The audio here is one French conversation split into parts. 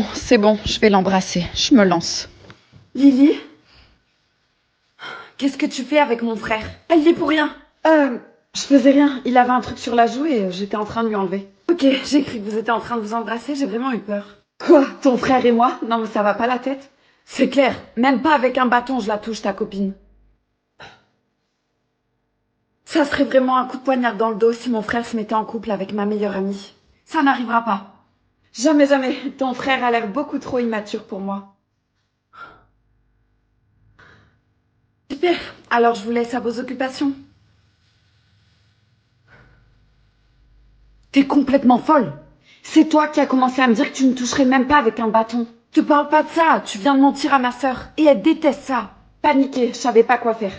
Bon, c'est bon, je vais l'embrasser. Je me lance. Lily? Qu'est-ce que tu fais avec mon frère? Elle y est pour rien. Je faisais rien. Il avait un truc sur la joue et j'étais en train de lui enlever. Ok, j'ai cru que vous étiez en train de vous embrasser, j'ai vraiment eu peur. Quoi? Ton frère et moi? Non, mais ça va pas la tête? C'est clair, même pas avec un bâton je la touche, ta copine. Ça serait vraiment un coup de poignard dans le dos si mon frère se mettait en couple avec ma meilleure amie. Ça n'arrivera pas. Jamais, jamais. Ton frère a l'air beaucoup trop immature pour moi. Super, alors je vous laisse à vos occupations. T'es complètement folle. C'est toi qui as commencé à me dire que tu ne toucherais même pas avec un bâton. Te parle pas de ça, tu viens de mentir à ma sœur. Et elle déteste ça. Paniquée, je savais pas quoi faire.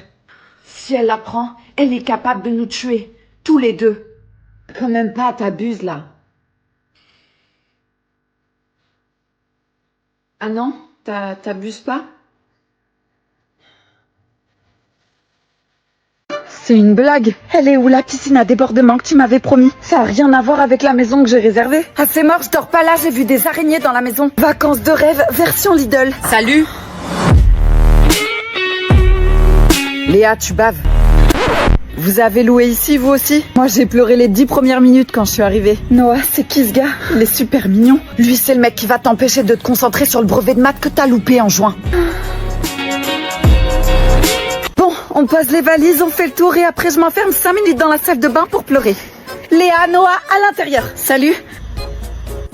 Si elle l'apprend, elle est capable de nous tuer. Tous les deux. Quand même pas, t'abuses là. Ah non? T'abuses pas? C'est une blague. Elle est où la piscine à débordement que tu m'avais promis? Ça a rien à voir avec la maison que j'ai réservée. Ah c'est mort, je dors pas là, j'ai vu des araignées dans la maison. Vacances de rêve, version Lidl. Salut. Léa, tu baves. Vous avez loué ici, vous aussi? Moi, j'ai pleuré les 10 premières minutes quand je suis arrivée. Noah, c'est qui ce gars? Il est super mignon. Lui, c'est le mec qui va t'empêcher de te concentrer sur le brevet de maths que t'as loupé en juin. Bon, on pose les valises, on fait le tour et après je m'enferme 5 minutes dans la salle de bain pour pleurer. Léa, Noah, à l'intérieur. Salut.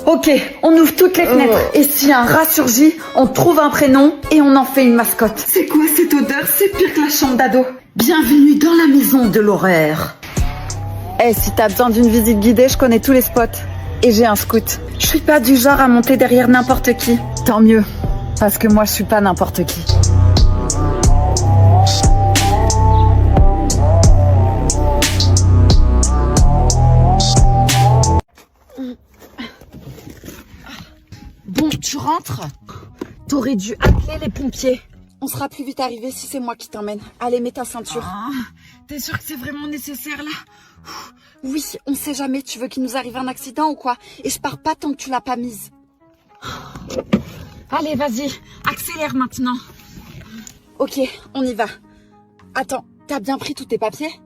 Ok, on ouvre toutes les fenêtres. Et si un rat surgit, on trouve un prénom et on en fait une mascotte. C'est quoi cette odeur? C'est pire que la chambre d'ado. Bienvenue dans la maison de l'horreur. Eh, si t'as besoin d'une visite guidée, je connais tous les spots. Et j'ai un scout. Je suis pas du genre à monter derrière n'importe qui. Tant mieux, parce que moi je suis pas n'importe qui. Bon, tu rentres? T'aurais dû appeler les pompiers. On sera plus vite arrivé si c'est moi qui t'emmène. Allez, mets ta ceinture. Ah, t'es sûre que c'est vraiment nécessaire là? Oui, on sait jamais, tu veux qu'il nous arrive un accident ou quoi? Et je pars pas tant que tu l'as pas mise. Allez, vas-y, accélère maintenant. Ok, on y va. Attends, t'as bien pris tous tes papiers?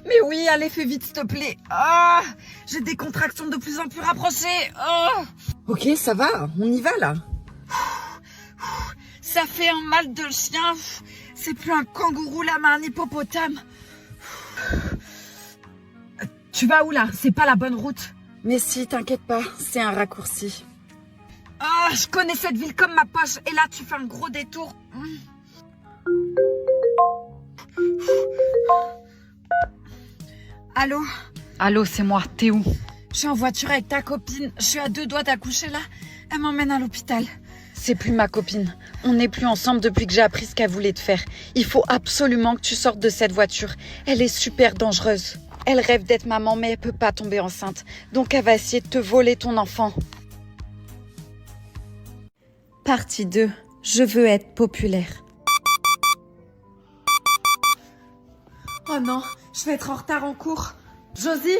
Mais oui, allez, fais vite, s'il te plaît. Ah, j'ai des contractions de plus en plus rapprochées. Oh. Ok, ça va, on y va là. Ça fait un mal de chien. C'est plus un kangourou là, mais un hippopotame. Tu vas où là? C'est pas la bonne route. Mais si, t'inquiète pas, c'est un raccourci. Ah, je connais cette ville comme ma poche. Et là, tu fais un gros détour. Allô? Allô, c'est moi. T'es où? Je suis en voiture avec ta copine. Je suis à 2 doigts d'accoucher là. Elle m'emmène à l'hôpital. C'est plus ma copine. On n'est plus ensemble depuis que j'ai appris ce qu'elle voulait te faire. Il faut absolument que tu sortes de cette voiture. Elle est super dangereuse. Elle rêve d'être maman, mais elle peut pas tomber enceinte. Donc elle va essayer de te voler ton enfant. Partie 2. Je veux être populaire. Oh non, je vais être en retard en cours. Josie?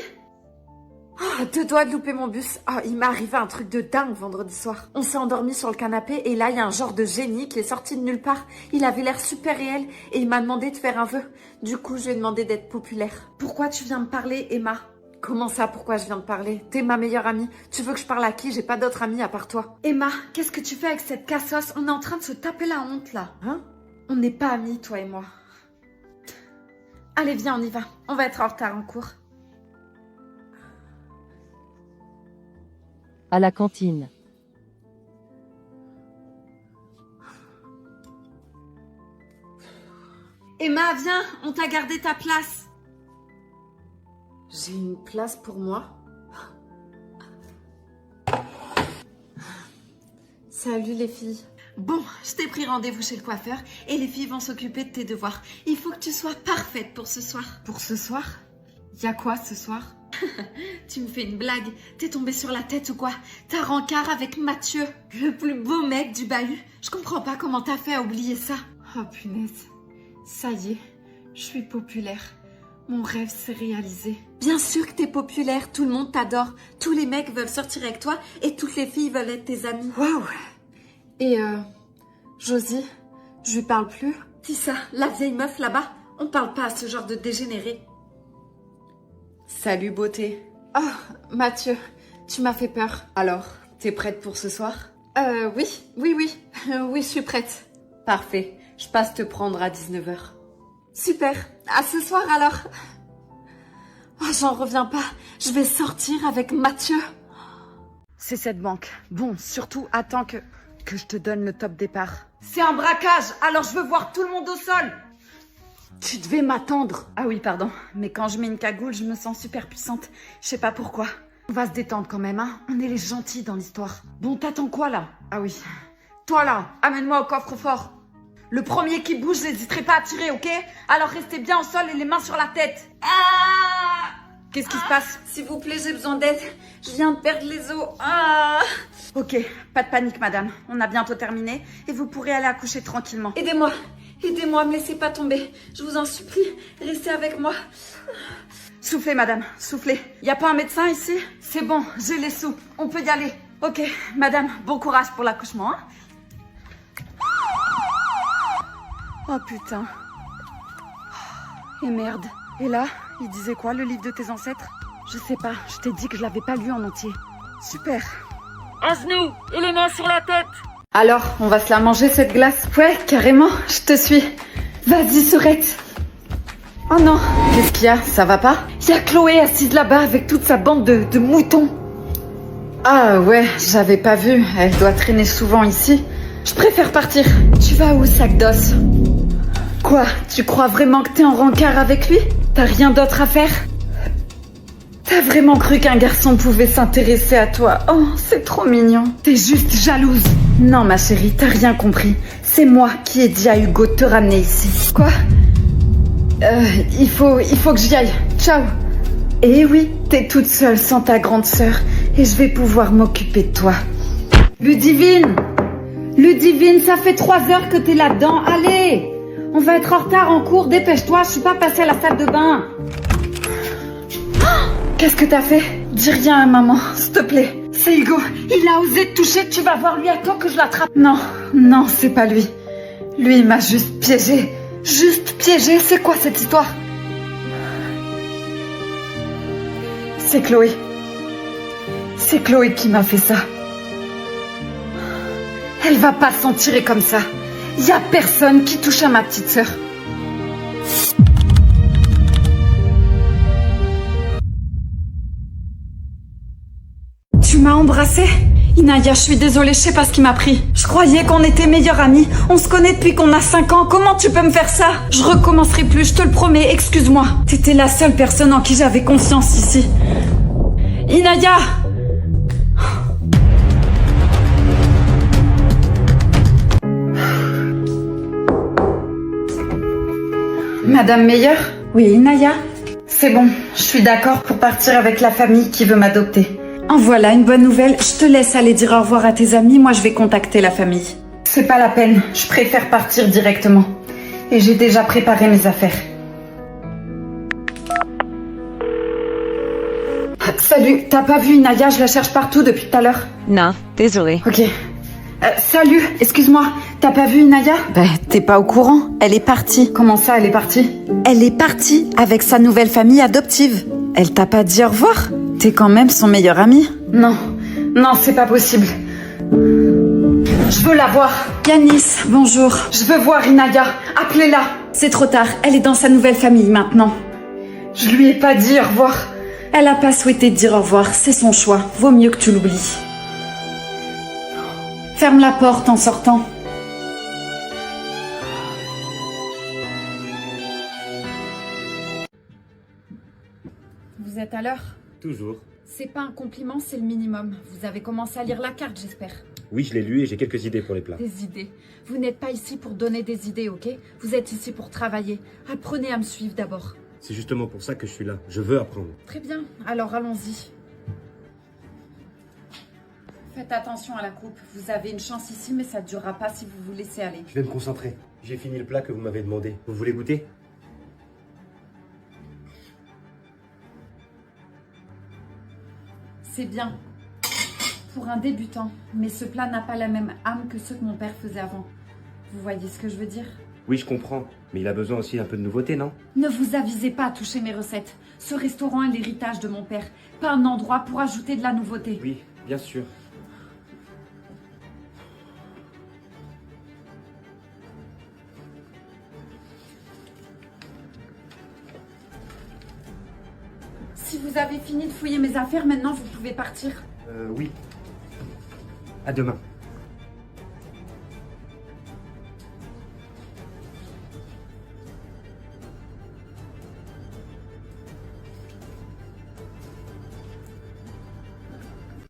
Ah, 2 doigts de louper mon bus. Ah, il m'est arrivé un truc de dingue vendredi soir. On s'est endormi sur le canapé et là, il y a un genre de génie qui est sorti de nulle part. Il avait l'air super réel et il m'a demandé de faire un vœu. Du coup, je lui ai demandé d'être populaire. Pourquoi tu viens me parler, Emma? Comment ça, pourquoi je viens de parler? T'es ma meilleure amie. Tu veux que je parle à qui? J'ai pas d'autre amie à part toi. Emma, qu'est-ce que tu fais avec cette cassos? On est en train de se taper la honte là. Hein? On n'est pas amis, toi et moi. Allez, viens, on y va. On va être en retard en cours. À la cantine. Emma, viens, on t'a gardé ta place. J'ai une place pour moi? Salut les filles. Bon, je t'ai pris rendez-vous chez le coiffeur et les filles vont s'occuper de tes devoirs. Il faut que tu sois parfaite pour ce soir. Pour ce soir? Y a quoi ce soir? Tu me fais une blague? T'es tombée sur la tête ou quoi? T'as rencard avec Mathieu, le plus beau mec du bahut. Je comprends pas comment t'as fait à oublier ça. Oh punaise, ça y est, je suis populaire. Mon rêve s'est réalisé. Bien sûr que t'es populaire, tout le monde t'adore. Tous les mecs veulent sortir avec toi et toutes les filles veulent être tes amies. Waouh. Et Josie, je lui parle plus. C'est ça, la vieille meuf là-bas, on parle pas à ce genre de dégénéré. Salut beauté. Oh, Mathieu, tu m'as fait peur. Alors, t'es prête pour ce soir? Oui, oui, je suis prête. Parfait, je passe te prendre à 19h. Super, à ce soir alors. Oh, j'en reviens pas, je vais sortir avec Mathieu. C'est cette banque. Bon, surtout attends que je te donne le top départ. C'est un braquage, alors je veux voir tout le monde au sol. Tu devais m'attendre. Ah oui, pardon, mais quand je mets une cagoule, je me sens super puissante. Je sais pas pourquoi. On va se détendre quand même, hein. On est les gentils dans l'histoire. Bon, t'attends quoi là? Ah oui. Toi là, amène-moi au coffre-fort. Le premier qui bouge, n'hésiterai pas à tirer, ok? Alors restez bien au sol et les mains sur la tête. Ah! Qu'est-ce qui se passe? S'il vous plaît, j'ai besoin d'aide. Je viens de perdre les os. Ah! Ok, pas de panique madame. On a bientôt terminé et vous pourrez aller accoucher tranquillement. Aidez-moi, aidez-moi, me laissez pas tomber. Je vous en supplie, restez avec moi. Soufflez madame, soufflez. Y a pas un médecin ici? C'est bon, j'ai les sous. On peut y aller. Ok, madame, bon courage pour l'accouchement, hein? Oh putain. Et merde. Et là, il disait quoi le livre de tes ancêtres? Je sais pas, je t'ai dit que je l'avais pas lu en entier. Super. À genoux et les mains sur la tête. Alors, on va se la manger cette glace? Ouais, carrément, je te suis. Vas-y, Sorette. Oh non, qu'est-ce qu'il y a? Ça va pas? Il y a Chloé assise là-bas avec toute sa bande de moutons. Ah ouais, j'avais pas vu. Elle doit traîner souvent ici. Je préfère partir. Tu vas où, sac d'os? Quoi? Tu crois vraiment que t'es en rencard avec lui? T'as rien d'autre à faire? T'as vraiment cru qu'un garçon pouvait s'intéresser à toi? Oh, c'est trop mignon. T'es juste jalouse. Non, ma chérie, t'as rien compris. C'est moi qui ai dit à Hugo de te ramener ici. Quoi? Il faut que j'y aille. Ciao. Eh oui, t'es toute seule sans ta grande sœur et je vais pouvoir m'occuper de toi. Ludivine! Ludivine, ça fait 3 heures que t'es là-dedans. Allez! On va être en retard en cours. Dépêche-toi, je suis pas passée à la salle de bain. Qu'est-ce que t'as fait? Dis rien à maman, s'il te plaît. C'est Hugo. Il a osé te toucher. Tu vas voir, lui, attends que je l'attrape. Non, non, c'est pas lui. Lui, il m'a juste piégée. Juste piégée. C'est quoi cette histoire? C'est Chloé. C'est Chloé qui m'a fait ça. Elle va pas s'en tirer comme ça. Y a personne qui touche à ma petite sœur. Tu m'as embrassée? Inaya, je suis désolée, je sais pas ce qui m'a pris. Je croyais qu'on était meilleures amies. On se connaît depuis qu'on a 5 ans. Comment tu peux me faire ça? Je recommencerai plus, je te le promets, excuse-moi. T'étais la seule personne en qui j'avais confiance ici. Inaya! Madame Meyer? Oui, Inaya? C'est bon, je suis d'accord pour partir avec la famille qui veut m'adopter. En voilà une bonne nouvelle, je te laisse aller dire au revoir à tes amis, moi je vais contacter la famille. C'est pas la peine, je préfère partir directement. Et j'ai déjà préparé mes affaires. Salut, t'as pas vu Inaya? Je la cherche partout depuis tout à l'heure. Non, désolé. Ok. Salut, excuse-moi, t'as pas vu Inaya? T'es pas au courant, elle est partie. Comment ça, elle est partie? Elle est partie avec sa nouvelle famille adoptive. Elle t'a pas dit au revoir? T'es quand même son meilleur ami. Non, non, c'est pas possible. Je veux la voir. Yanis, bonjour. Je veux voir Inaya, appelez-la. C'est trop tard, elle est dans sa nouvelle famille maintenant. Je lui ai pas dit au revoir. Elle a pas souhaité te dire au revoir, c'est son choix. Vaut mieux que tu l'oublies. Ferme la porte en sortant. Vous êtes à l'heure? Toujours. C'est pas un compliment, c'est le minimum. Vous avez commencé à lire la carte, j'espère. Oui, je l'ai lu et j'ai quelques idées pour les plats. Des idées. Vous n'êtes pas ici pour donner des idées, ok? Vous êtes ici pour travailler. Apprenez à me suivre d'abord. C'est justement pour ça que je suis là. Je veux apprendre. Très bien, alors allons-y. Faites attention à la coupe. Vous avez une chance ici, mais ça ne durera pas si vous vous laissez aller. Je vais me concentrer. J'ai fini le plat que vous m'avez demandé. Vous voulez goûter? C'est bien. Pour un débutant. Mais ce plat n'a pas la même âme que ceux que mon père faisait avant. Vous voyez ce que je veux dire? Oui, je comprends. Mais il a besoin aussi d'un peu de nouveauté, non? Ne vous avisez pas à toucher mes recettes. Ce restaurant est l'héritage de mon père. Pas un endroit pour ajouter de la nouveauté. Oui, bien sûr. Si vous avez fini de fouiller mes affaires, maintenant vous pouvez partir. Oui. À demain.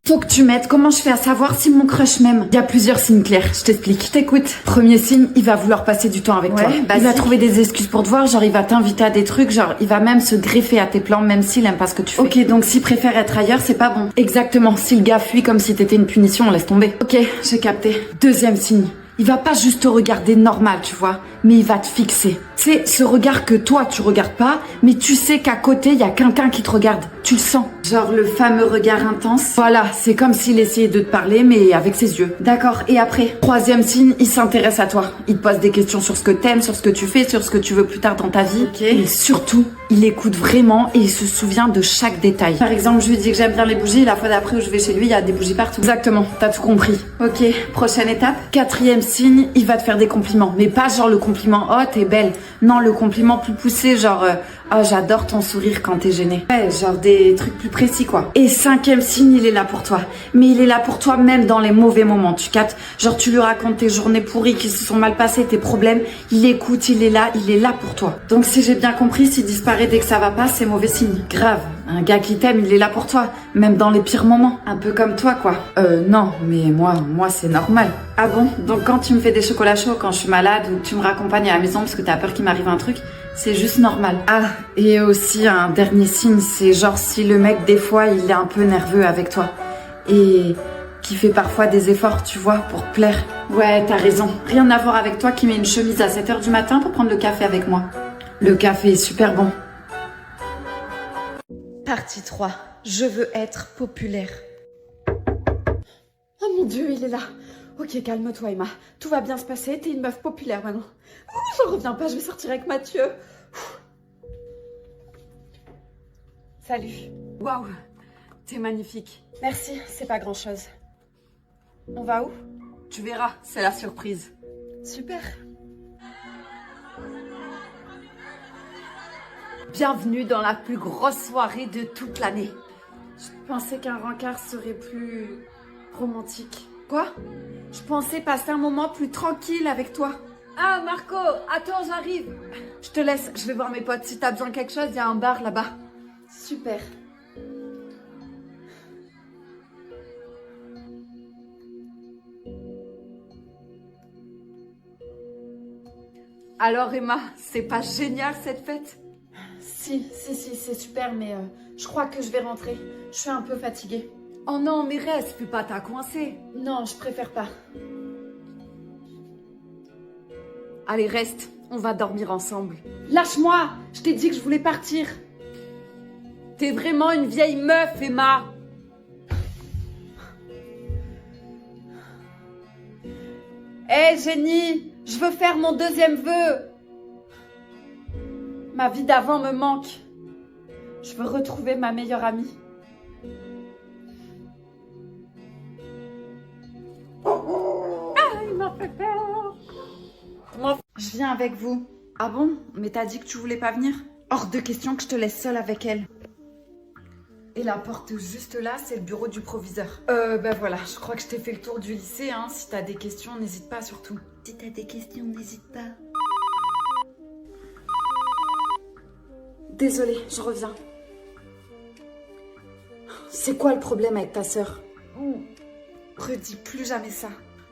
Faut que tu m'aides. Comment je fais à savoir si mon crush m'aime? Il y a plusieurs signes clairs, je t'explique. Je t'écoute. Premier signe, il va vouloir passer du temps avec toi. Il va trouver des excuses pour te voir, genre il va t'inviter à des trucs, genre il va même se greffer à tes plans, même s'il aime pas ce que tu fais. Ok, donc s'il préfère être ailleurs, c'est pas bon. Exactement, si le gars fuit comme si t'étais une punition, on laisse tomber. Ok, j'ai capté. Deuxième signe. Il va pas juste te regarder normal, tu vois, mais il va te fixer. C'est ce regard que toi, tu regardes pas, mais tu sais qu'à côté, il y a quelqu'un qui te regarde. Tu le sens. Genre le fameux regard intense. Voilà, c'est comme s'il essayait de te parler, mais avec ses yeux. D'accord, et après? Troisième signe, il s'intéresse à toi. Il te pose des questions sur ce que t'aimes, sur ce que tu fais, sur ce que tu veux plus tard dans ta vie. Ok. Et surtout, il écoute vraiment et il se souvient de chaque détail. Par exemple, je lui dis que j'aime bien les bougies, la fois d'après où je vais chez lui, il y a des bougies partout. Exactement, t'as tout compris. Ok, prochaine étape. Quatrième signe, il va te faire des compliments. Mais pas genre le compliment « Oh, t'es belle ». Non, le compliment plus poussé, genre « Oh, j'adore ton sourire quand t'es gênée ». Ouais, genre des trucs plus précis, quoi. Et cinquième signe, il est là pour toi. Mais il est là pour toi même dans les mauvais moments, tu captes? Genre tu lui racontes tes journées pourries qui se sont mal passées, tes problèmes. Il écoute, il est là pour toi. Donc si j'ai bien compris, s'il disparaît dès que ça va pas, c'est mauvais signe. Grave. Un gars qui t'aime, il est là pour toi, même dans les pires moments. Un peu comme toi, quoi. Non, mais moi, c'est normal. Ah bon? Donc quand tu me fais des chocolats chauds quand je suis malade ou que tu me raccompagnes à la maison parce que t'as peur qu'il m'arrive un truc, c'est juste normal. Ah, et aussi un dernier signe, c'est genre si le mec, des fois, il est un peu nerveux avec toi. Et qui fait parfois des efforts, tu vois, pour te plaire. Ouais, t'as raison. Rien à voir avec toi qui met une chemise à 7h du matin pour prendre le café avec moi. Le café est super bon. Partie 3. Je veux être populaire. Oh mon Dieu, il est là. Ok, calme-toi Emma. Tout va bien se passer, t'es une meuf populaire maintenant. J'en reviens pas, je vais sortir avec Mathieu. Salut. Waouh, t'es magnifique. Merci, c'est pas grand-chose. On va où? Tu verras, c'est la surprise. Super. Bienvenue dans la plus grosse soirée de toute l'année. Je pensais qu'un rencard serait plus romantique. Quoi? Je pensais passer un moment plus tranquille avec toi. Ah Marco, attends, j'arrive. Je te laisse, je vais voir mes potes. Si t'as besoin de quelque chose, il y a un bar là-bas. Super. Alors Emma, c'est pas génial cette fête? Si, c'est super, mais je crois que je vais rentrer. Je suis un peu fatiguée. Oh non, mais reste, fais pas ta coincée. Non, je préfère pas. Allez, reste, on va dormir ensemble. Lâche-moi! Je t'ai dit que je voulais partir. T'es vraiment une vieille meuf, Emma. Hé, Jenny, je veux faire mon deuxième vœu. Ma vie d'avant me manque. Je veux retrouver ma meilleure amie. Ah, il m'a fait peur. Je viens avec vous. Ah bon? Mais t'as dit que tu voulais pas venir? Hors de question que je te laisse seule avec elle. Et la porte juste là, c'est le bureau du proviseur. Ben voilà, je crois que je t'ai fait le tour du lycée, hein. Si t'as des questions, n'hésite pas surtout. Si t'as des questions, n'hésite pas. Désolée, je reviens. C'est quoi le problème avec ta sœur? Redis plus jamais ça.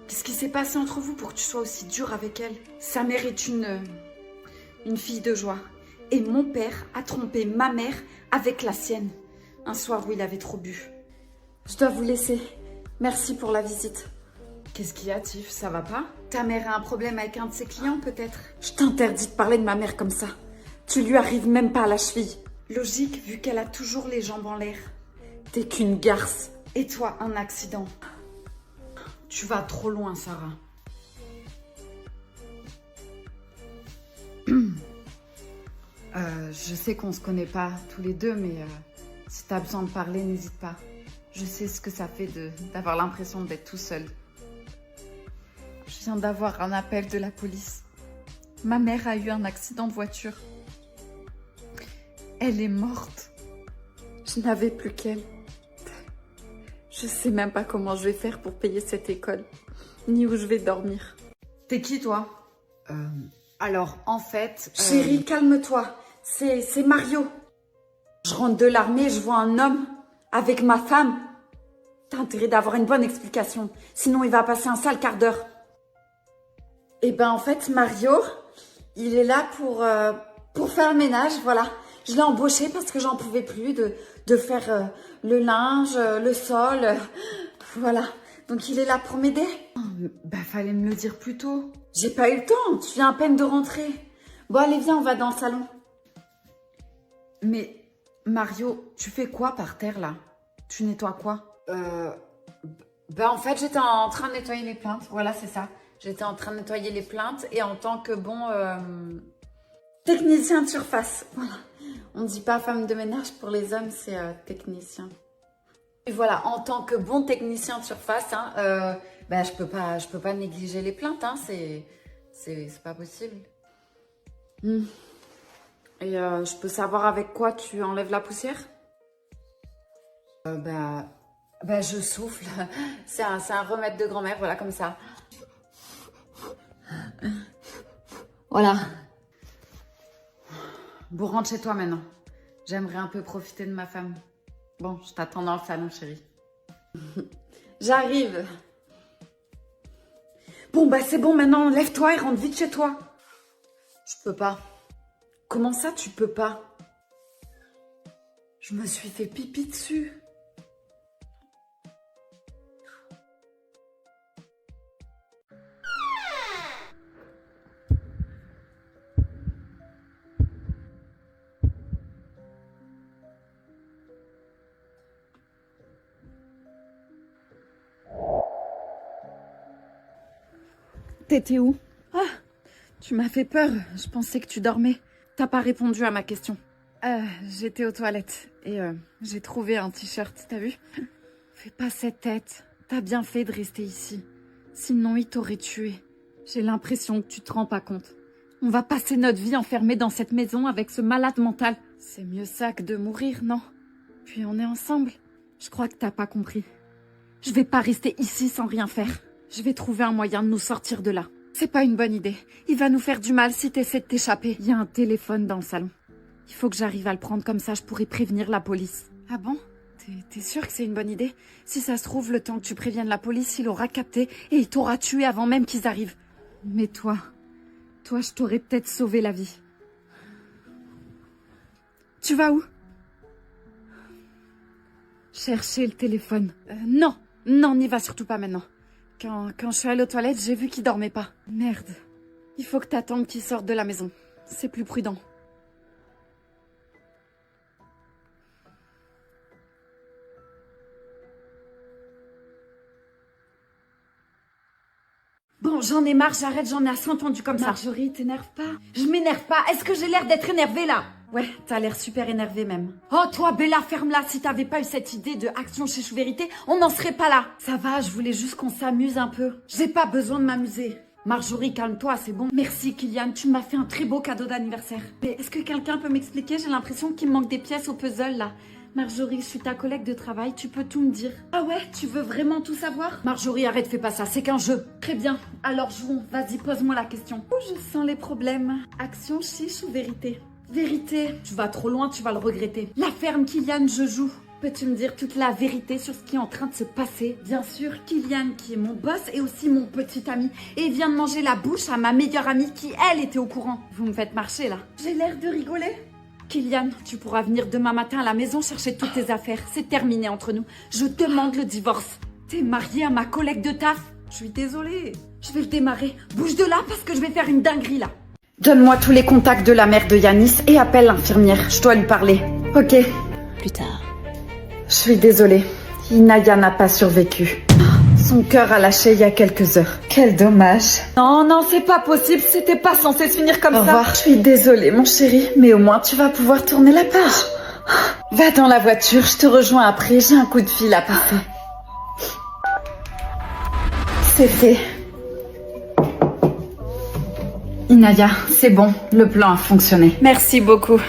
Qu'est-ce qui s'est passé entre vous pour que tu sois aussi dur avec elle? Sa mère est une fille de joie. Et mon père a trompé ma mère avec la sienne. Un soir où il avait trop bu. Je dois vous laisser. Merci pour la visite. Qu'est-ce qu'il y a, Tiff? Ça va pas? Ta mère a un problème avec un de ses clients, peut-être? Je t'interdis de parler de ma mère comme ça. Tu lui arrives même pas à la cheville. Logique, vu qu'elle a toujours les jambes en l'air. T'es qu'une garce. Et toi, un accident. Tu vas trop loin, Sarah. Je sais qu'on se connaît pas tous les deux, mais si t'as besoin de parler, n'hésite pas. Je sais ce que ça fait d'avoir l'impression d'être tout seul. Je viens d'avoir un appel de la police. Ma mère a eu un accident de voiture. Elle est morte. Je n'avais plus qu'elle. Je sais même pas comment je vais faire pour payer cette école, ni où je vais dormir. T'es qui, toi Alors, en fait... Chérie, calme-toi. C'est Mario. Je rentre de l'armée, je vois un homme avec ma femme. T'as intérêt d'avoir une bonne explication, sinon il va passer un sale quart d'heure. Eh ben, en fait, Mario, il est là pour faire le ménage, voilà. Je l'ai embauché parce que j'en pouvais plus de faire le linge, le sol, voilà. Donc il est là pour m'aider. Bah, fallait me le dire plus tôt. J'ai pas eu le temps, tu viens à peine de rentrer. Bon, allez, viens, on va dans le salon. Mais, Mario, tu fais quoi par terre, là? Tu nettoies quoi? En fait, j'étais en train de nettoyer les plaintes, voilà, c'est ça. J'étais en train de nettoyer les plaintes et en tant que technicien de surface, voilà. On ne dit pas femme de ménage, pour les hommes, c'est technicien. Et voilà, en tant que bon technicien de surface, hein, je peux pas négliger les plaintes, hein, c'est pas possible. Et je peux savoir avec quoi tu enlèves la poussière? Je souffle. C'est un remède de grand-mère, voilà, comme ça. Voilà. Bon, rentre chez toi maintenant. J'aimerais un peu profiter de ma femme. Bon, je t'attends dans le salon, chérie. J'arrive. Bon, c'est bon, maintenant, lève-toi et rentre vite chez toi. Je peux pas. Comment ça, tu peux pas? Je me suis fait pipi dessus. T'étais où? Ah, tu m'as fait peur. Je pensais que tu dormais. T'as pas répondu à ma question. J'étais aux toilettes et j'ai trouvé un t-shirt, t'as vu? Fais pas cette tête. T'as bien fait de rester ici. Sinon, il t'aurait tué. J'ai l'impression que tu te rends pas compte. On va passer notre vie enfermés dans cette maison avec ce malade mental. C'est mieux ça que de mourir, non? Puis on est ensemble. Je crois que t'as pas compris. Je vais pas rester ici sans rien faire. Je vais trouver un moyen de nous sortir de là. C'est pas une bonne idée. Il va nous faire du mal si t'essaies de t'échapper. Il y a un téléphone dans le salon. Il faut que j'arrive à le prendre, comme ça je pourrai prévenir la police. Ah bon? T'es sûr que c'est une bonne idée? Si ça se trouve, le temps que tu préviennes la police, il aura capté et il t'aura tué avant même qu'ils arrivent. Mais toi, je t'aurais peut-être sauvé la vie. Tu vas où? Chercher le téléphone. Non, n'y va surtout pas maintenant. Quand je suis allée aux toilettes, j'ai vu qu'il dormait pas. Merde. Il faut que t'attendes qu'il sorte de la maison. C'est plus prudent. Bon, j'en ai marre, j'arrête, j'en ai assez entendu comme ça. Marjorie, t'énerve pas. Je m'énerve pas. Est-ce que j'ai l'air d'être énervée là? Ouais, t'as l'air super énervée même. Oh, toi, Bella, ferme-la. Si t'avais pas eu cette idée de Action chez Chou Vérité, on n'en serait pas là. Ça va, je voulais juste qu'on s'amuse un peu. J'ai pas besoin de m'amuser. Marjorie, calme-toi, c'est bon. Merci, Kylian, tu m'as fait un très beau cadeau d'anniversaire. Mais est-ce que quelqu'un peut m'expliquer? J'ai l'impression qu'il me manque des pièces au puzzle, là. Marjorie, je suis ta collègue de travail, tu peux tout me dire. Ah ouais, tu veux vraiment tout savoir? Marjorie, arrête, fais pas ça, c'est qu'un jeu. Très bien, alors jouons. Vas-y, pose-moi la question. Oh, je sens les problèmes. Action, chiche ou vérité? Vérité. Tu vas trop loin, tu vas le regretter. La ferme, Kylian, je joue. Peux-tu me dire toute la vérité sur ce qui est en train de se passer? Bien sûr, Kylian, qui est mon boss et aussi mon petit ami, et vient de manger la bouche à ma meilleure amie qui, elle, était au courant. Vous me faites marcher, là. J'ai l'air de rigoler. Kylian, tu pourras venir demain matin à la maison chercher toutes tes affaires. C'est terminé entre nous. Je demande le divorce. T'es marié à ma collègue de taf? Je suis désolée. Je vais le démarrer. Bouge de là parce que je vais faire une dinguerie, là. Donne-moi tous les contacts de la mère de Yanis et appelle l'infirmière. Je dois lui parler. Ok. Plus tard. Je suis désolée. Inaya n'a pas survécu. Son cœur a lâché il y a quelques heures. Quel dommage. Non, non, c'est pas possible. C'était pas censé se finir comme Au ça. revoir. Je suis désolée, mon chéri. Mais au moins, tu vas pouvoir tourner la page. Va dans la voiture, je te rejoins après. J'ai un coup de fil à passer. C'est fait. Inaya, c'est bon. Le plan a fonctionné. Merci beaucoup.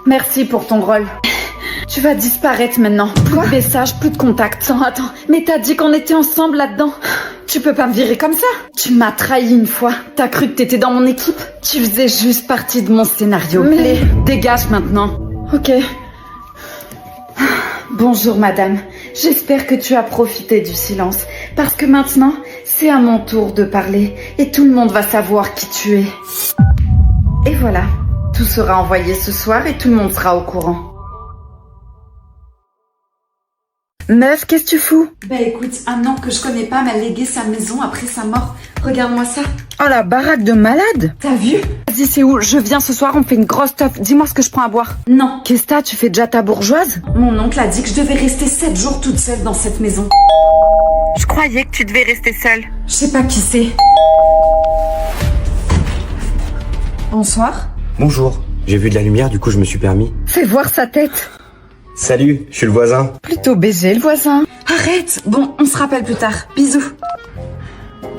Merci pour ton rôle. Tu vas disparaître maintenant. Plus de messages, plus de contacts. Non, attends, mais t'as dit qu'on était ensemble là-dedans. Tu peux pas me virer comme ça. Tu m'as trahi une fois. T'as cru que t'étais dans mon équipe. Tu faisais juste partie de mon scénario. Mais dégage maintenant. Ok. Bonjour madame. J'espère que tu as profité du silence. Parce que maintenant, c'est à mon tour de parler. Et tout le monde va savoir qui tu es. Et voilà. Tout sera envoyé ce soir et tout le monde sera au courant. Meuf, qu'est-ce que tu fous? Bah écoute, un homme que je connais pas m'a légué sa maison après sa mort. Regarde-moi ça. Oh la baraque de malade. T'as vu? Vas-y, c'est où? Je viens ce soir, on fait une grosse teuf. Dis-moi ce que je prends à boire. Non. Qu'est-ce que t'as? Tu fais déjà ta bourgeoise? Mon oncle a dit que je devais rester 7 jours toute seule dans cette maison. Je croyais que tu devais rester seule. Je sais pas qui c'est. Bonsoir. Bonjour. J'ai vu de la lumière, du coup je me suis permis. Fais voir sa tête. Salut, je suis le voisin. Plutôt baiser le voisin. Arrête. Bon, on se rappelle plus tard. Bisous.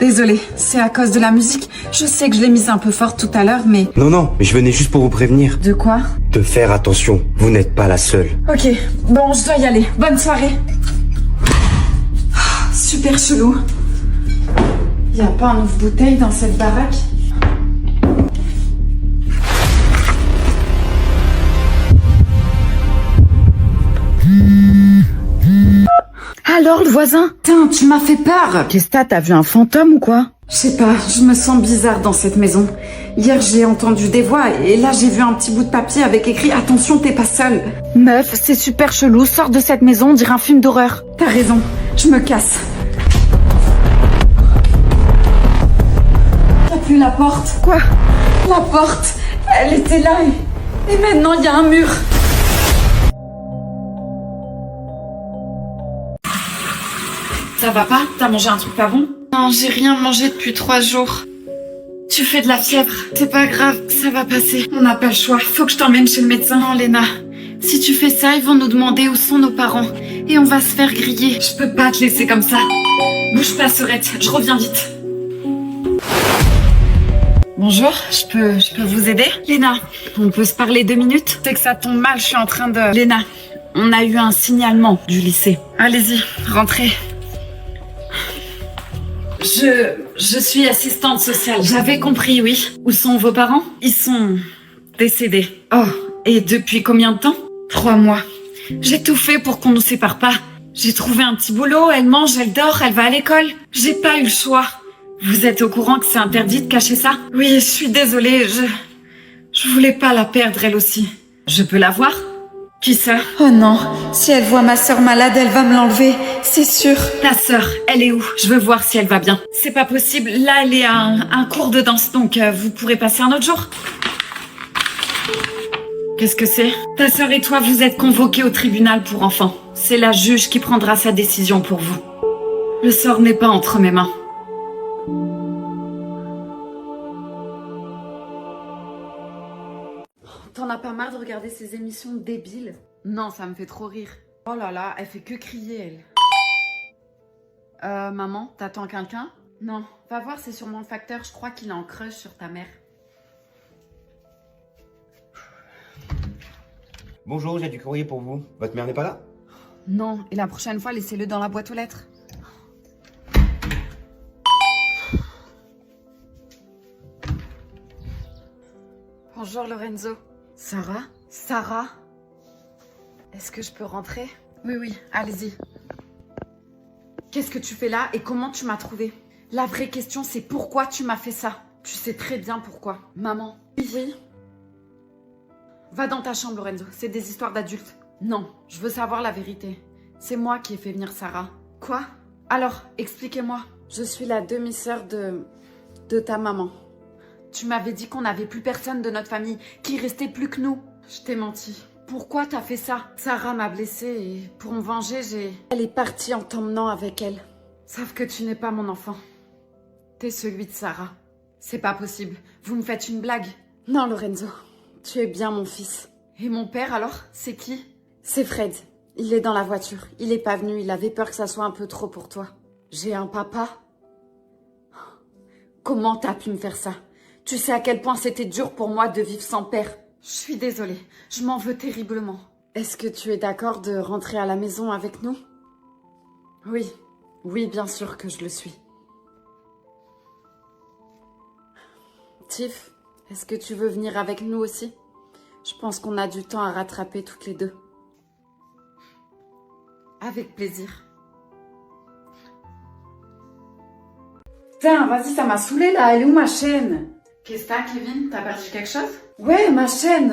Désolée, c'est à cause de la musique. Je sais que je l'ai mise un peu forte tout à l'heure, mais... Non, mais je venais juste pour vous prévenir. De quoi? De faire attention, vous n'êtes pas la seule. Ok, bon, je dois y aller. Bonne soirée. Ah, super chelou. Y a pas un ouvre-bouteille dans cette baraque? Alors, le voisin? Putain, tu m'as fait peur. Qu'est-ce que t'as vu un fantôme ou quoi? Je sais pas, je me sens bizarre dans cette maison. Hier, j'ai entendu des voix et là, j'ai vu un petit bout de papier avec écrit « Attention, t'es pas seule ». Meuf, c'est super chelou. Sors de cette maison, on dirait un film d'horreur. T'as raison, je me casse. T'as plus la porte. Quoi? La porte, elle était là et maintenant, il y a un mur. Ça va pas? T'as mangé un truc pas bon? Non, j'ai rien mangé depuis 3 jours. Tu fais de la fièvre. C'est pas grave, ça va passer. On n'a pas le choix. Faut que je t'emmène chez le médecin. Non, Léna. Si tu fais ça, ils vont nous demander où sont nos parents. Et on va se faire griller. Je peux pas te laisser comme ça. Bouge pas, Sorette. Je reviens vite. Bonjour, je peux vous aider? Léna, on peut se parler 2 minutes? C'est que ça tombe mal, je suis en train de... Léna, on a eu un signalement du lycée. Allez-y, rentrez. Je suis assistante sociale. J'avais compris, oui. Où sont vos parents? Ils sont décédés. Oh, et depuis combien de temps? 3 mois. J'ai tout fait pour qu'on nous sépare pas. J'ai trouvé un petit boulot, elle mange, elle dort, elle va à l'école. J'ai pas eu le choix. Vous êtes au courant que c'est interdit de cacher ça? Oui, je suis désolée, je voulais pas la perdre elle aussi. Je peux la voir? Qui ça? Oh non, si elle voit ma sœur malade, elle va me l'enlever, c'est sûr. Ta sœur, elle est où? Je veux voir si elle va bien. C'est pas possible, là elle est à un cours de danse, donc vous pourrez passer un autre jour. Qu'est-ce que c'est? Ta sœur et toi, vous êtes convoqués au tribunal pour enfants. C'est la juge qui prendra sa décision pour vous. Le sort n'est pas entre mes mains. T'en as pas marre de regarder ces émissions débiles? Non, ça me fait trop rire. Oh là là, elle fait que crier, elle. Maman, t'attends quelqu'un? Non, va voir, c'est sûrement le facteur. Je crois qu'il est en crush sur ta mère. Bonjour, j'ai du courrier pour vous. Votre mère n'est pas là? Non, et la prochaine fois, laissez-le dans la boîte aux lettres. Bonjour Lorenzo. Sarah? Sarah? Est-ce que je peux rentrer? Oui, allez-y. Qu'est-ce que tu fais là et comment tu m'as trouvé? La vraie question, c'est pourquoi tu m'as fait ça? Tu sais très bien pourquoi. Maman? Oui. Va dans ta chambre, Lorenzo. C'est des histoires d'adultes. Non, je veux savoir la vérité. C'est moi qui ai fait venir Sarah. Quoi? Alors, expliquez-moi. Je suis la demi-sœur de ta maman. Tu m'avais dit qu'on n'avait plus personne de notre famille, qu'il restait plus que nous. Je t'ai menti. Pourquoi t'as fait ça? Sarah m'a blessée et pour me venger, Elle est partie en t'emmenant avec elle. Sauf que tu n'es pas mon enfant. T'es celui de Sarah. C'est pas possible. Vous me faites une blague. Non, Lorenzo. Tu es bien mon fils. Et mon père, alors? C'est qui? C'est Fred. Il est dans la voiture. Il est pas venu. Il avait peur que ça soit un peu trop pour toi. J'ai un papa? Comment t'as pu me faire ça? Tu sais à quel point c'était dur pour moi de vivre sans père. Je suis désolée. Je m'en veux terriblement. Est-ce que tu es d'accord de rentrer à la maison avec nous? Oui. Oui, bien sûr que je le suis. Tiff, est-ce que tu veux venir avec nous aussi? Je pense qu'on a du temps à rattraper toutes les deux. Avec plaisir. Putain, vas-y, ça m'a saoulée là. Elle est où ma chaîne? Qu'est-ce que t'as, Kevin? T'as perdu quelque chose? Ouais, ma chaîne.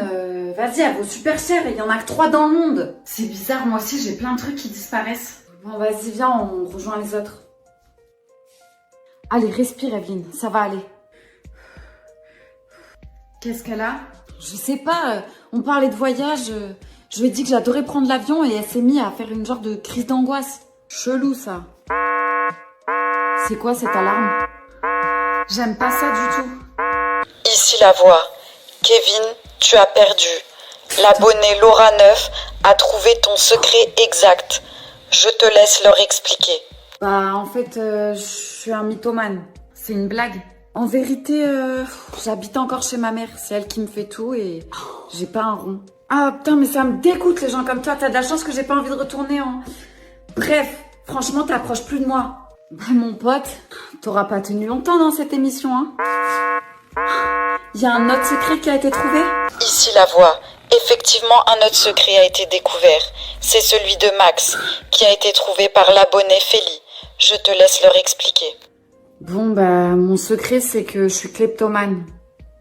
Vas-y, elle vaut super cher et il y en a que 3 dans le monde. C'est bizarre, moi aussi, j'ai plein de trucs qui disparaissent. Bon, vas-y, viens, on rejoint les autres. Allez, respire, Evelyne, ça va aller. Qu'est-ce qu'elle a? Je sais pas, on parlait de voyage. Je lui ai dit que j'adorais prendre l'avion et elle s'est mise à faire une genre de crise d'angoisse. Chelou, ça. C'est quoi cette alarme? J'aime pas ça du tout. Ici la voix. Kevin, tu as perdu. L'abonnée Laura 9 a trouvé ton secret exact. Je te laisse leur expliquer. Bah, en fait, je suis un mythomane. C'est une blague. En vérité, j'habite encore chez ma mère. C'est elle qui me fait tout et j'ai pas un rond. Ah putain, mais ça me dégoûte les gens comme toi. T'as de la chance que j'ai pas envie de retourner en... Bref, franchement, t'approches plus de moi. Bah, mon pote, t'auras pas tenu longtemps dans cette émission, hein. Y a un autre secret qui a été trouvé? Ici la voix. Effectivement, un autre secret a été découvert. C'est celui de Max, qui a été trouvé par l'abonné Félie. Je te laisse leur expliquer. Bon, bah, mon secret, c'est que je suis kleptomane.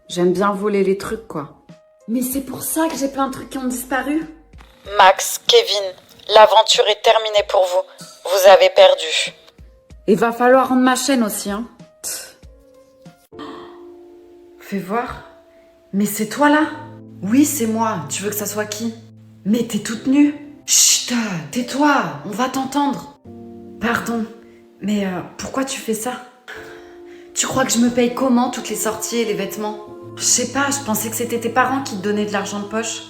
J'aime bien voler les trucs, quoi. Mais c'est pour ça que j'ai plein de trucs qui ont disparu. Max, Kevin, l'aventure est terminée pour vous. Vous avez perdu. Et va falloir rendre ma chaîne aussi, hein. Fais voir. Mais c'est toi, là? Oui, c'est moi. Tu veux que ça soit qui? Mais t'es toute nue. Chut, tais-toi, on va t'entendre. Pardon, mais pourquoi tu fais ça? Tu crois que je me paye comment toutes les sorties et les vêtements? Je sais pas, je pensais que c'était tes parents qui te donnaient de l'argent de poche.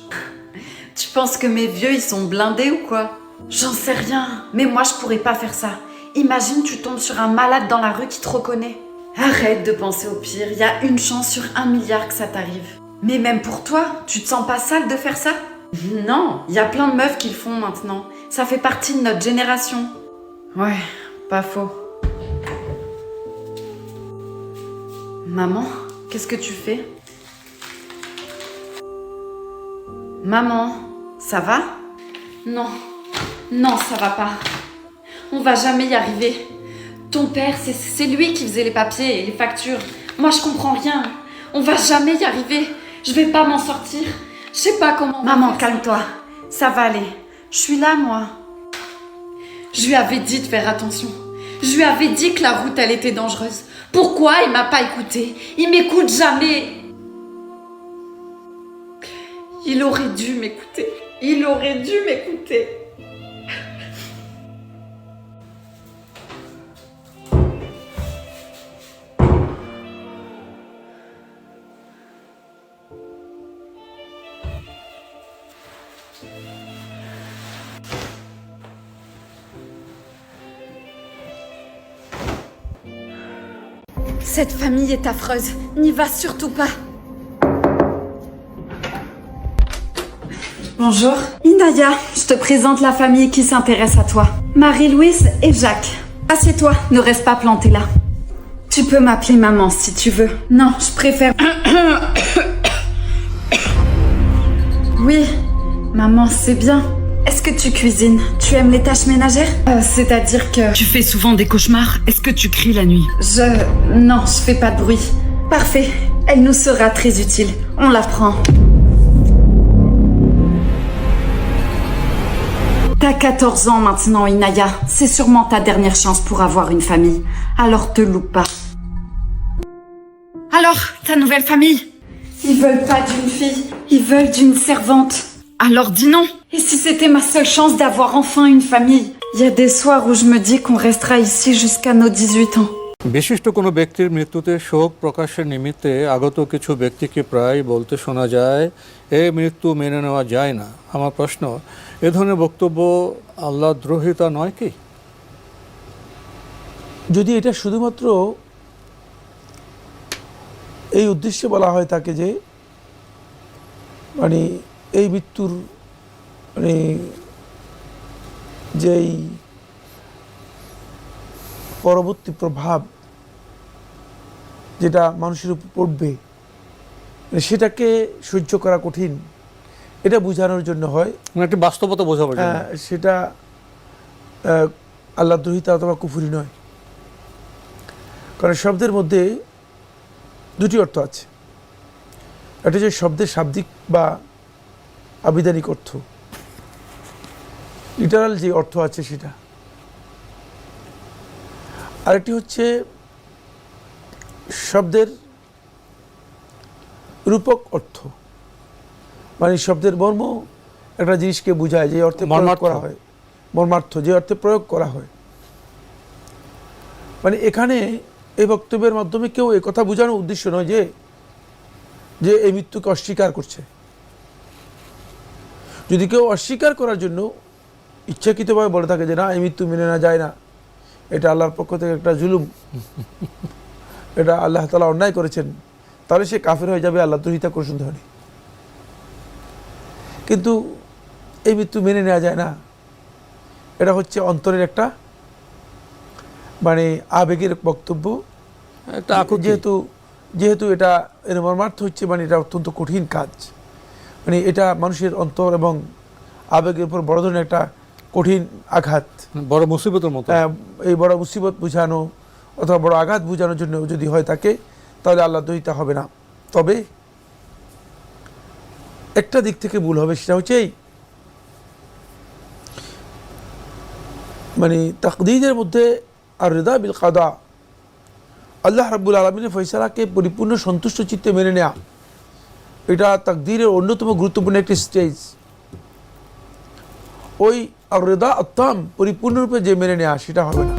Tu penses que mes vieux, ils sont blindés ou quoi? J'en sais rien, mais moi je pourrais pas faire ça. Imagine tu tombes sur un malade dans la rue qui te reconnaît. Arrête de penser au pire, il y a une chance sur 1 milliard que ça t'arrive. Mais même pour toi, tu te sens pas sale de faire ça? Non, il y a plein de meufs qui le font maintenant. Ça fait partie de notre génération. Ouais, pas faux. Maman, qu'est-ce que tu fais? Maman, ça va? Non, non, ça va pas. On va jamais y arriver. Ton père, c'est lui qui faisait les papiers et les factures. Moi, je comprends rien. On va jamais y arriver. Je vais pas m'en sortir. Je sais pas comment... Maman, calme-toi. Ça va aller. Je suis là, moi. Je lui avais dit de faire attention. Je lui avais dit que la route, elle était dangereuse. Pourquoi il m'a pas écouté? Il m'écoute jamais. Il aurait dû m'écouter. Il aurait dû m'écouter. Cette famille est affreuse. N'y va surtout pas. Bonjour. Inaya, je te présente la famille qui s'intéresse à toi. Marie-Louise et Jacques. Assieds-toi, ne reste pas planté là. Tu peux m'appeler maman si tu veux. Non, je préfère... Oui, maman, c'est bien. Est-ce que tu cuisines? Tu aimes les tâches ménagères? C'est-à-dire que... Tu fais souvent des cauchemars? Est-ce que tu cries la nuit? Non, je fais pas de bruit. Parfait, elle nous sera très utile. On la prend. T'as 14 ans maintenant, Inaya. C'est sûrement ta dernière chance pour avoir une famille. Alors te loupe pas. Alors, ta nouvelle famille? Ils veulent pas d'une fille, ils veulent d'une servante. Alors dis non. Et si c'était ma seule chance d'avoir enfin une famille? Il y a des soirs où je me dis qu'on restera ici jusqu'à nos 18 ans. বিশিষ্ট কোনো ব্যক্তির মৃত্যুতে শোক প্রকাশের নিমিত্তে আগত কিছু ব্যক্তিকে প্রায় বলতে শোনা যায়, এ মৃত্যু মেনে নেওয়া যায় না। আমার প্রশ্ন, এ ধরনের বক্তব্য আল্লাহদ্রোহিতা নয় কি? যদি এটা শুধুমাত্র এই উদ্দেশ্যে বলা হয় তাকে যে মানে এই মৃত্যুর মানে যেই পরবর্তী প্রভাব যেটা মানুষের উপর পড়বে সেটাকে সহ্য করা কঠিন, এটা বোঝানোর জন্য হয়, একটি বাস্তবতা বোঝাবার জন্য। সেটা আল্লাহদ্রোহিতা অথবা কুফরি নয়। কারণ শব্দের মধ্যে দুটি অর্থ আছে, একটা হচ্ছে শব্দের শাব্দিক বা আবিধানিক অর্থ, লিটারাল যে অর্থ আছে সেটা, আরেকটি হচ্ছে শব্দের রূপক অর্থ, মানে শব্দের মর্ম একটা জিনিসকে বোঝায় যে অর্থে প্রয়োগ করা হয়, মর্মার্থ যে অর্থে প্রয়োগ করা হয়। মানে এখানে এই বক্তব্যের মাধ্যমে কেউ এই কথা বোঝানোর উদ্দেশ্য নয় যে যে এই মৃত্যুকে অস্বীকার করছে। যদি কেউ অস্বীকার করার জন্য ইচ্ছাকৃতভাবে বলে থাকে যে না এই মৃত্যু মেনে না যায় না, এটা আল্লাহর পক্ষ থেকে একটা জুলুম, এটা আল্লাহ তাআলা অন্যায় করেছেন, তাহলে সে কাফের হয়ে যাবে, আল্লাহদ্রোহিতা করে সন্দেহ নেই। কিন্তু এই মৃত্যু মেনে নেওয়া যায় না, এটা হচ্ছে অন্তরের একটা মানে আবেগের বক্তব্য, যেহেতু এটা এর মর্মার্থ হচ্ছে মানে এটা অত্যন্ত কঠিন কাজ, মানে এটা মানুষের অন্তর এবং আবেগের উপর বড় ধরনের একটা কঠিন আঘাত, বড় মুসিবতের মতো। এই বড় মুসিবত বোঝানো অথবা বড় আঘাত বোঝানোর জন্য যদি হয় থাকে তাহলে আল্লাহদ্রোহিতা হবে না। তবে একটা দিক থেকে ভুল হবে, সেটা হচ্ছে এই মানে তাকদীরের মধ্যে আর রিদা বিল কাদা, আল্লাহ রাব্বুল আলামিনের ফয়সালাকে পরিপূর্ণ সন্তুষ্ট চিত্তে মেনে নেওয়া, এটা তাকদীরের অন্যতম গুরুত্বপূর্ণ একটি স্টেজ। ওই আর রিদা আত্তাম পরিপূর্ণরূপে যে মেনে নেওয়া সেটা হবে না।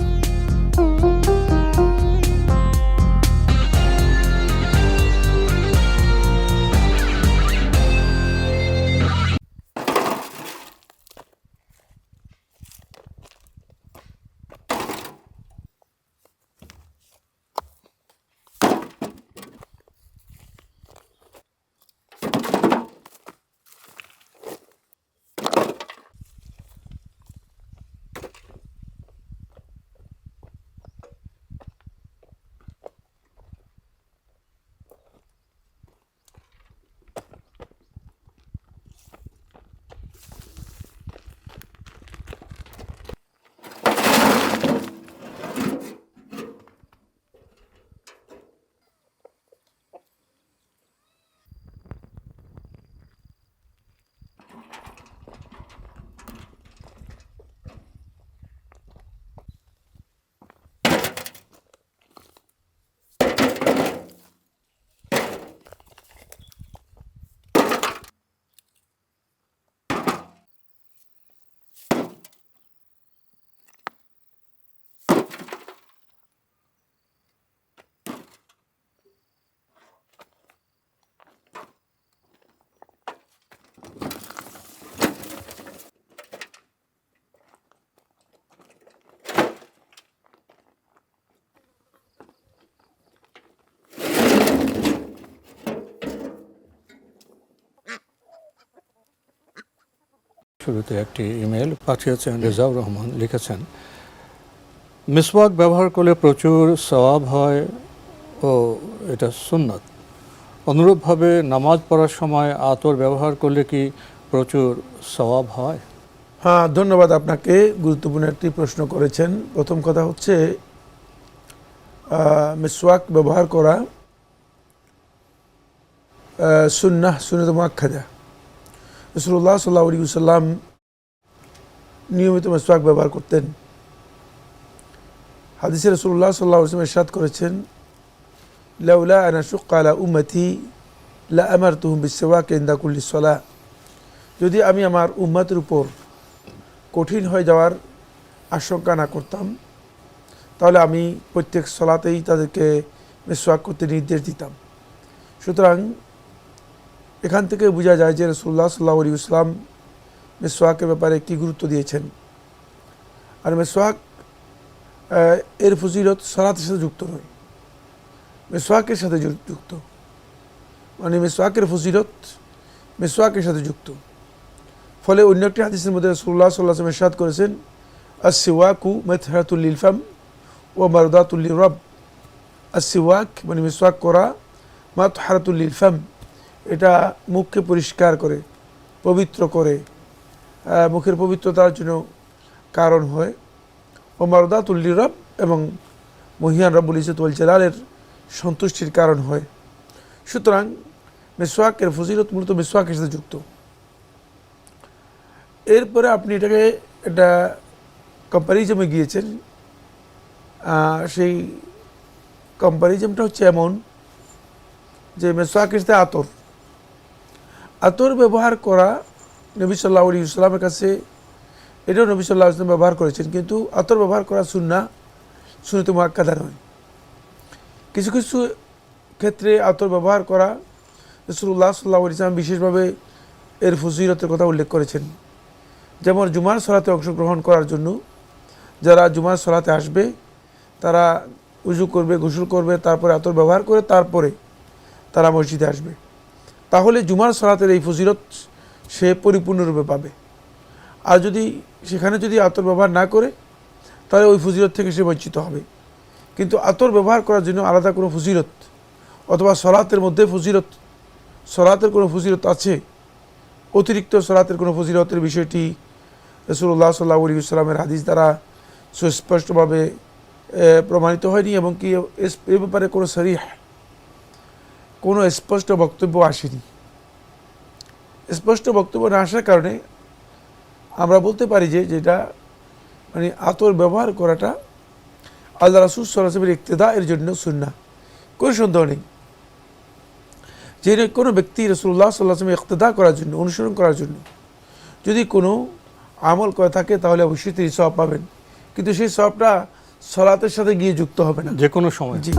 শুরুতে একটি ইমেল পাঠিয়েছেন রেজাউর রহমান, লিখেছেন মিসওয়াক ব্যবহার করলে প্রচুর সওয়াব হয় ও এটা সুন্নাত। অনুরূপভাবে নামাজ পড়ার সময় আতর ব্যবহার করলে কি প্রচুর সওয়াব হয়? হ্যাঁ, ধন্যবাদ আপনাকে, গুরুত্বপূর্ণ একটি প্রশ্ন করেছেন। প্রথম কথা হচ্ছে মিসওয়াক ব্যবহার করা সুন্নাত মুআক্কাদা। রাসূলুল্লাহ সাল্লাল্লাহু আলাইহি ওয়াসাল্লাম নিয়মিত মিসওয়াক ব্যবহার করতেন। হাদিসে রাসূলুল্লাহ সাল্লাল্লাহু আলাইহি ওয়াসাল্লাম ইরশাদ করেছেন, লাউলা আন আশুক্কা আলা উম্মতি লা আমারতুহুম বিসওয়াক ইনদা কুল্লি সালাহ। যদি আমি আমার উম্মতের উপর কঠিন হয়ে যাওয়ার আশঙ্কা না করতাম, তাহলে আমি প্রত্যেক সলাতেই তাদেরকে মিসওয়াক করতে নির্দেশ দিতাম। সুতরাং এখান থেকে বোঝা যায় যে রাসূলুল্লাহ সাল্লাল্লাহু আলাইহি ওয়াসাল্লাম মিসওয়াকের ব্যাপারে কী গুরুত্ব দিয়েছেন। আর মিসওয়াক এর ফজিলত সালাতের সাথে যুক্ত নয়, মিসওয়াকের সাথে যুক্ত, মানে মিসওয়াকের ফজিলত মিসওয়াকের সাথে যুক্ত। ফলে অন্য একটি হাদিসের মধ্যে রাসূলুল্লাহ সাল্লাল্লাহু আলাইহি ওয়াসাল্লাম ইরশাদ করেছেন, আস-সিওয়াকু মাতহারাতুল লিল ফাম ওয়া মারদাতুল লির-রাব। আস-সিওয়াক মানে মিসওয়াক করা, মাতহারাতুল লিল ফাম এটা মুখকে পরিষ্কার করে, পবিত্র করে, মুখের পবিত্রতার জন্য কারণ হয়। ও মারদাতুল লির-রাব এবং মহিয়ান রব্বুল ইজ্জত ওয়াল জালালের সন্তুষ্টির কারণ হয়। সুতরাং মিসওয়াকের ফজিলত মূলত মিসওয়াকের সাথে যুক্ত। এরপরে আপনি এটাকে একটা কম্প্যারিজমে গিয়েছেন। সেই কম্প্যারিজমটা হচ্ছে এমন যে মিসওয়াকের সাথে আতর ব্যবহার করা নবী সাল্লাল্লাহু আলাইহি ওয়াসাল্লামের কাছে, এটাও নবী সাল্লাল্লাহু আলাইহি ওয়াসাল্লাম ব্যবহার করেছেন, কিন্তু আতর ব্যবহার করা সুন্নাতে মুআক্কাদা নয়। কিছু কিছু ক্ষেত্রে আতর ব্যবহার করা রাসূলুল্লাহ সাল্লাল্লাহু আলাইহি ওয়াসাল্লাম বিশেষভাবে এর ফজিলতের কথা উল্লেখ করেছেন। যেমন জুমার সলাতে অংশগ্রহণ করার জন্য যারা জুমার সলাতে আসবে তারা উজু করবে, গোসল করবে, তারপরে আতর ব্যবহার করে তারপরে তারা মসজিদে আসবে। তাহলে জুমার সলাতের এই ফজিলত সে পরিপূর্ণরূপে পাবে। আর সেখানে যদি আতর ব্যবহার না করে তাহলে ওই ফজিলত থেকে সে বঞ্চিত হবে। কিন্তু আতর ব্যবহার করার জন্য আলাদা কোনো ফজিলত অথবা সলাতের মধ্যে সলাতের কোনো ফজিলত আছে, অতিরিক্ত সলাতের কোনো ফজিলতের বিষয়টি রাসূলুল্লাহ সাল্লাল্লাহু আলাইহি ওয়াসাল্লামের হাদিস দ্বারা সুস্পষ্টভাবে প্রমাণিত হয়নি, এবং কি এ ব্যাপারে কোনো স্পষ্ট বক্তব্য আসেনি। স্পষ্ট বক্তব্য না আসার কারণে আমরা বলতে পারি যে যেটা মানে আতর ব্যবহার করাটা আল্লাহ রাসূল সাল্লাল্লাহু আলাইহি ওয়াসাল্লামের ইক্তেদা এর জন্য সুন্নাহ, কোনো সন্দেহ নেই। যে কোনো ব্যক্তি রাসূলুল্লাহ সাল্লাল্লাহু আলাইহি ওয়াসাল্লামের ইক্তেদা করার জন্য, অনুসরণ করার জন্য যদি কোনো আমল করে থাকে তাহলে অবশ্যই তিনি সওয়াব পাবেন, কিন্তু সেই সওয়াবটা সলাতের সাথে গিয়ে যুক্ত হবে না যে কোনো সময়। জি।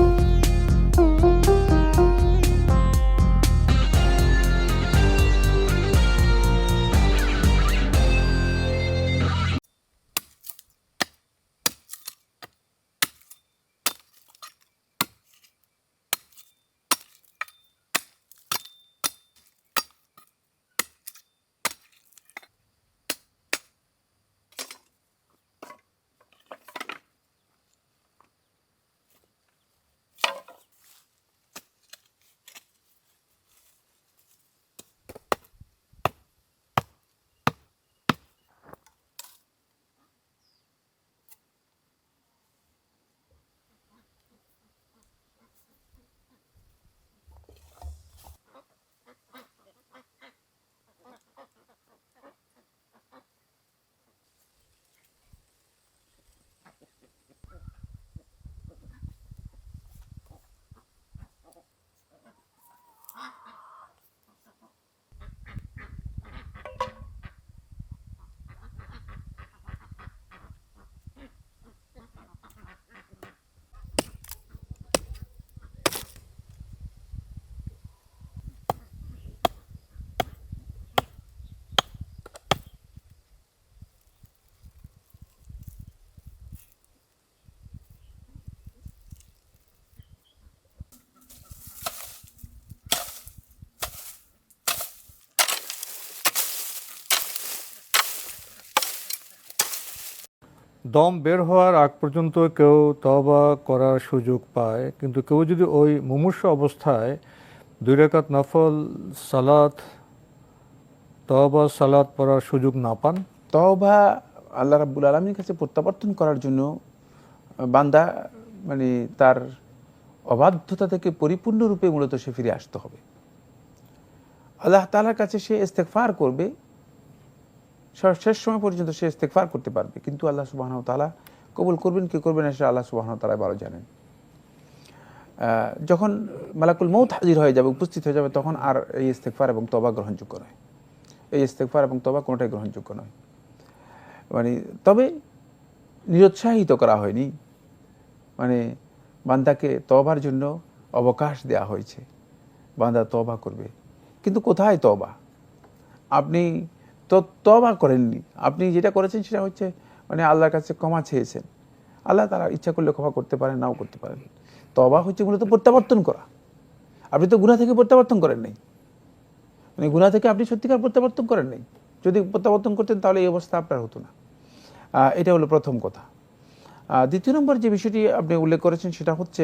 দম বের হওয়ার আগ পর্যন্ত কেউ তওবা করার সুযোগ পায়, কিন্তু কেউ যদি ওই মুমূর্ষু অবস্থায় 2 রাকাত নফল সালাত তওবা সালাত পড়ার সুযোগ না পান, তওবা আল্লাহ রাব্বুল আলামিনের কাছে প্রত্যাবর্তন করার জন্য বান্দা মানে তার অবাধ্যতা থেকে পরিপূর্ণরূপে মূলত সে ফিরে আসতে হবে। আল্লাহ তাআলার কাছে সে ইস্তেগফার করবে, শেষ সময় পর্যন্ত সে ইস্তেগফার করতে পারবে, কিন্তু আল্লাহ সুবহানাহু ওয়া তাআলা কবুল করবেন কি করবেন না সেটা আল্লাহ সুবহানাহু ওয়া তাআলা ভালো জানেন। যখন মালাকুল মউত হাজির হয়ে যাবে, উপস্থিত হয়ে যাবে, তখন আর এই ইস্তেগফার এবং তওবা গ্রহণযোগ্য নয়। এই ইস্তেগফার এবং তওবা কোনোটাই গ্রহণযোগ্য নয়। মানে তবে নিরুৎসাহিত করা হয়নি, মানে বান্দাকে তওবার জন্য অবকাশ দেওয়া হয়েছে, বান্দা তওবা করবে। কিন্তু কোথায় তওবা? আপনি তো তওবা করেননি, আপনি যেটা করেছেন সেটা হচ্ছে মানে আল্লাহর কাছে ক্ষমা চেয়েছেন। আল্লাহ তারা ইচ্ছা করলে ক্ষমা করতে পারেন, নাও করতে পারেন। তওবা হচ্ছে মূলত প্রত্যাবর্তন করা। আপনি তো গুনাহ থেকে প্রত্যাবর্তন করেন নাই, মানে গুনাহ থেকে আপনি সত্যিকার প্রত্যাবর্তন করেন নাই। যদি প্রত্যাবর্তন করতেন তাহলে এই অবস্থা আপনার হতো না। এটা হলো প্রথম কথা। দ্বিতীয় নম্বর যে বিষয়টি আপনি উল্লেখ করেছেন সেটা হচ্ছে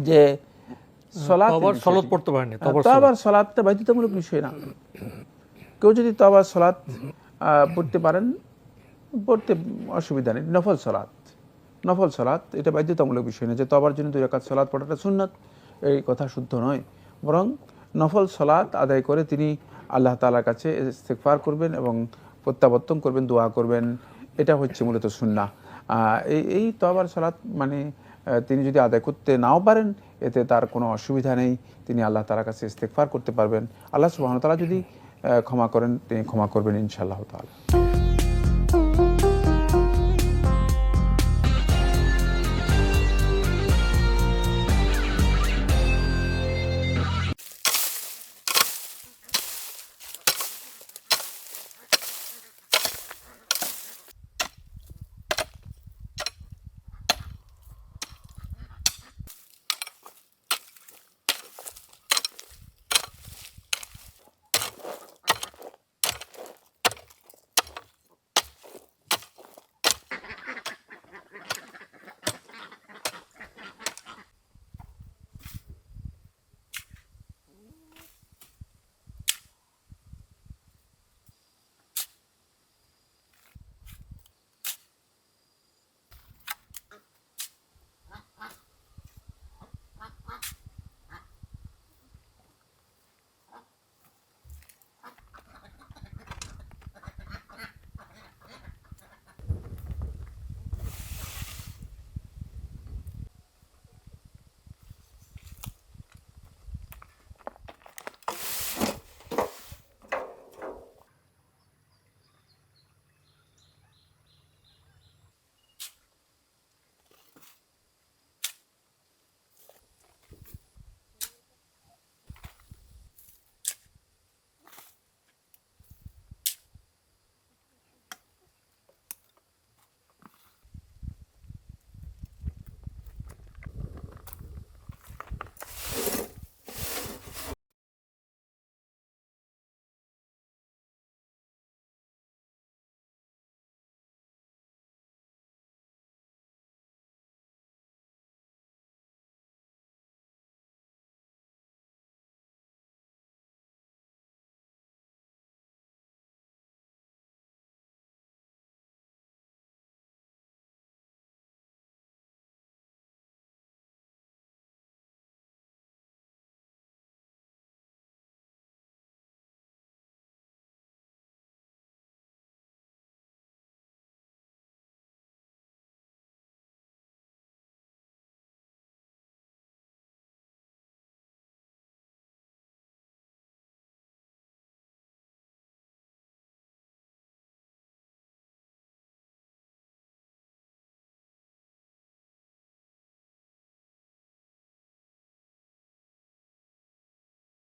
যে তওবার সালাত পড়তে পারেননি। তওবার সালাতটা বাধ্যতামূলক বিষয় না। কেউ যদি তওবার সালাত পড়তে পারেন, পড়তে অসুবিধা নেই। নফল সালাত এটা বাধ্যতামূলক বিষয় না যে তওবার জন্য 2 রাকাত সালাত পড়াটা সুন্নাত, এই কথা শুদ্ধ নয়। বরং নফল সালাত আদায় করে তিনি আল্লাহ তাআলার কাছে ইস্তেগফার করবেন এবং প্রত্যাবর্তন করবেন, দোয়া করবেন, এটা হচ্ছে মূলত সুন্নাহ। এই তওবার সালাত মানে তিনি যদি আদায় করতে নাও পারেন এতে তার কোনো অসুবিধা নেই, তিনি আল্লাহ তাআলার কাছে ইস্তেগফার করতে পারবেন। আল্লাহ সুবহানাহু ওয়া তাআলা যদি ক্ষমা করেন তিনি ক্ষমা করবেন ইনশাআল্লাহ তাআলা।